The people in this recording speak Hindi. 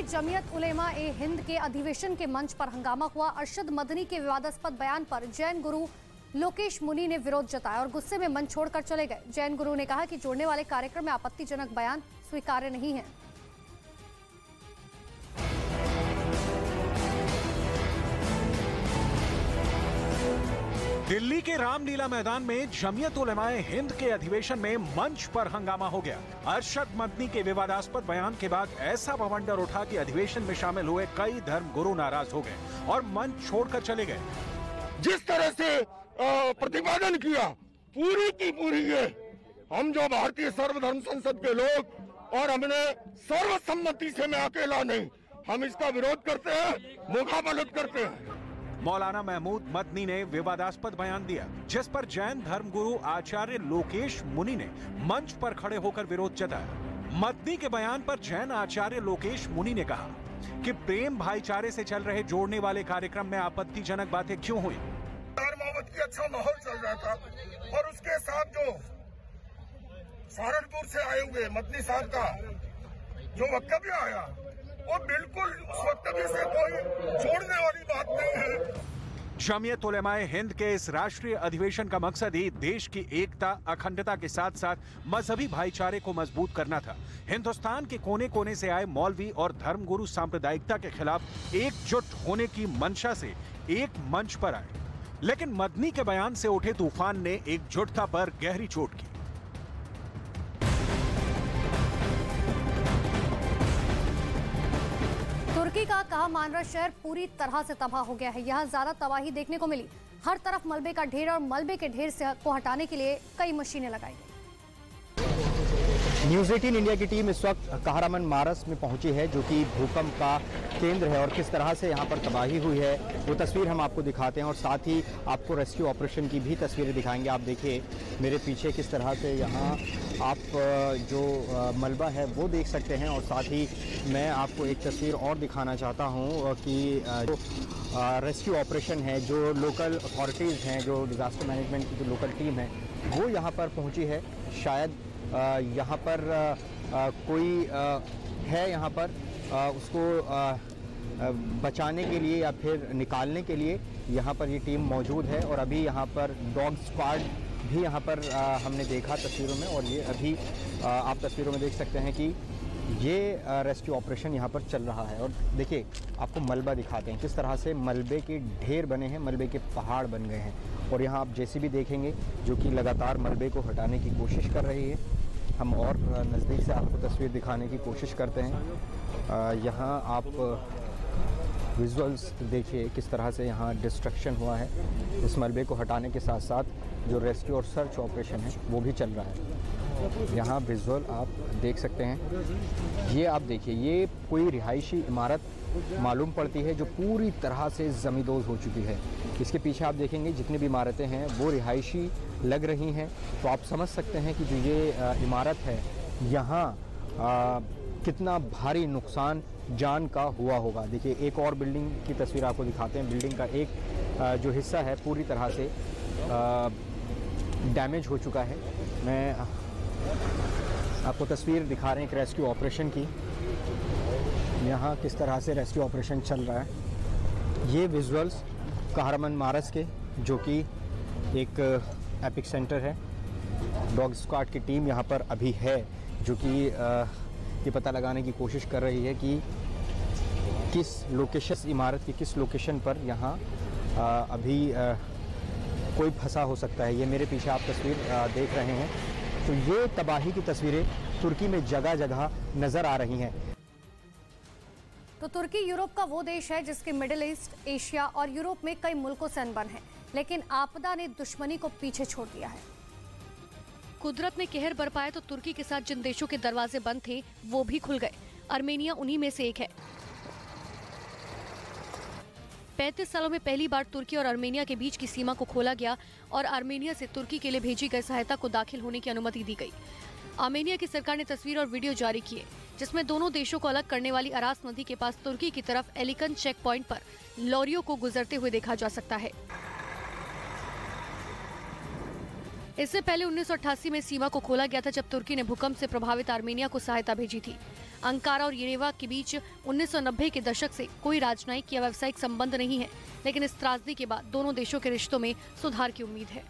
जमीयत उलेमा ए हिंद के अधिवेशन के मंच पर हंगामा हुआ। अरशद मदनी के विवादास्पद बयान पर जैन गुरु लोकेश मुनि ने विरोध जताया और गुस्से में मंच छोड़कर चले गए। जैन गुरु ने कहा कि जोड़ने वाले कार्यक्रम में आपत्तिजनक बयान स्वीकार्य नहीं है। दिल्ली के रामलीला मैदान में जमीयत उलेमाए हिंद के अधिवेशन में मंच पर हंगामा हो गया। अरशद मदनी के विवादास्पद बयान के बाद ऐसा बवंडर उठा कि अधिवेशन में शामिल हुए कई धर्म गुरु नाराज हो गए और मंच छोड़कर चले गए। जिस तरह से प्रतिपादन किया पूरी की पूरी ये हम जो भारतीय सर्वधर्म संसद के लोग और हमने सर्वसम्मति से, मैं अकेला नहीं, हम इसका विरोध करते हैं, मुखाबलत करते हैं। मौलाना महमूद मदनी ने विवादास्पद बयान दिया जिस पर जैन धर्मगुरु आचार्य लोकेश मुनि ने मंच पर खड़े होकर विरोध जताया। मदनी के बयान पर जैन आचार्य लोकेश मुनि ने कहा कि प्रेम भाईचारे से चल रहे जोड़ने वाले कार्यक्रम में आपत्तिजनक बातें क्यों हुई। मोहब्बत की अच्छा माहौल चल रहा था और उसके साथ जो सहारनपुर से आए हुए मदनी साहब का जो वक्तव्य आया वो बिल्कुल उस वक्तव्य से कोई जोड़ने वाली बात नहीं है। जमीयत उलेमाए हिंद के इस राष्ट्रीय अधिवेशन का मकसद ही देश की एकता, अखंडता के साथ साथ मजहबी भाईचारे को मजबूत करना था। हिंदुस्तान के कोने कोने से आए मौलवी और धर्मगुरु सांप्रदायिकता के खिलाफ एकजुट होने की मंशा से एक मंच पर आए, लेकिन मदनी के बयान से उठे तूफान ने एकजुटता पर गहरी चोट की। तुर्की का कहा मानरा शहर पूरी तरह से तबाह हो गया है। यहाँ ज्यादा तबाही देखने को मिली। हर तरफ मलबे का ढेर और मलबे के ढेर को हटाने के लिए कई मशीनें लगाई गई। न्यूज़ 18 इंडिया की टीम इस वक्त कहरामन मारस में पहुंची है, जो कि भूकंप का केंद्र है, और किस तरह से यहाँ पर तबाही हुई है वो तस्वीर हम आपको दिखाते हैं और साथ ही आपको रेस्क्यू ऑपरेशन की भी तस्वीरें दिखाएंगे। आप देखिए मेरे पीछे किस तरह से यहाँ आप जो मलबा है वो देख सकते हैं, और साथ ही मैं आपको एक तस्वीर और दिखाना चाहता हूँ कि जो रेस्क्यू ऑपरेशन है, जो लोकल अथॉरिटीज़ हैं, जो डिज़ास्टर मैनेजमेंट की जो लोकल टीम है वो यहाँ पर पहुँची है। शायद यहाँ पर कोई है यहाँ पर उसको बचाने के लिए या फिर निकालने के लिए यहाँ पर ये टीम मौजूद है। और अभी यहाँ पर डॉग स्क्वाड भी यहाँ पर हमने देखा तस्वीरों में, और ये अभी आप तस्वीरों में देख सकते हैं कि ये रेस्क्यू ऑपरेशन यहाँ पर चल रहा है। और देखिए आपको मलबा दिखाते हैं, किस तरह से मलबे के ढेर बने हैं, मलबे के पहाड़ बन गए हैं। और यहाँ आप जेसीबी देखेंगे जो कि लगातार मलबे को हटाने की कोशिश कर रही है। हम और नज़दीक से आपको तस्वीर दिखाने की कोशिश करते हैं। यहाँ आप विजुअल्स देखिए किस तरह से यहाँ डिस्ट्रक्शन हुआ है। इस मलबे को हटाने के साथ साथ जो रेस्क्यू और सर्च ऑपरेशन है वो भी चल रहा है। यहाँ विजुअल आप देख सकते हैं। ये आप देखिए, ये कोई रिहायशी इमारत मालूम पड़ती है जो पूरी तरह से ज़मींदोज़ हो चुकी है। इसके पीछे आप देखेंगे जितनी भी इमारतें हैं वो रिहायशी लग रही हैं, तो आप समझ सकते हैं कि जो ये इमारत है यहाँ कितना भारी नुकसान जान का हुआ होगा। देखिए एक और बिल्डिंग की तस्वीर आपको दिखाते हैं। बिल्डिंग का एक जो हिस्सा है पूरी तरह से डैमेज हो चुका है। मैं आपको तस्वीर दिखा रहे हैं एक रेस्क्यू ऑपरेशन की। यहाँ किस तरह से रेस्क्यू ऑपरेशन चल रहा है। ये विजुअल्स कहरामन मारस के, जो कि एक एपिक सेंटर है। डॉग स्क्वाड की टीम यहाँ पर अभी है, जो कि ये पता लगाने की कोशिश कर रही है कि किस लोकेशन, इमारत की किस लोकेशन पर यहाँ अभी कोई फंसा हो सकता है। ये मेरे पीछे आप तस्वीर देख रहे हैं, तो ये तबाही की तस्वीरें तुर्की में जगह जगह नज़र आ रही हैं। तो तुर्की यूरोप का वो देश है जिसके मिडिल ईस्ट, एशिया और यूरोप में कई मुल्कों से अनबन है, लेकिन आपदा ने दुश्मनी को पीछे छोड़ दिया है। कुदरत ने कहर बरपाया तो तुर्की के साथ जिन देशों के दरवाजे बंद थे वो भी खुल गए। आर्मेनिया उन्हीं में से एक है। 35 सालों में पहली बार तुर्की और आर्मेनिया के बीच की सीमा को खोला गया और आर्मेनिया से तुर्की के लिए भेजी गई सहायता को दाखिल होने की अनुमति दी गई। आर्मेनिया की सरकार ने तस्वीर और वीडियो जारी किए जिसमें दोनों देशों को अलग करने वाली अरास नदी के पास तुर्की की तरफ एलिकन चेक पॉइंट पर लॉरियों को गुजरते हुए देखा जा सकता है। इससे पहले 1988 में सीमा को खोला गया था, जब तुर्की ने भूकंप से प्रभावित आर्मेनिया को सहायता भेजी थी। अंकारा और येरेवा के बीच 1990 के दशक से कोई राजनयिक या व्यावसायिक संबंध नहीं है, लेकिन इस त्रासदी के बाद दोनों देशों के रिश्तों में सुधार की उम्मीद है।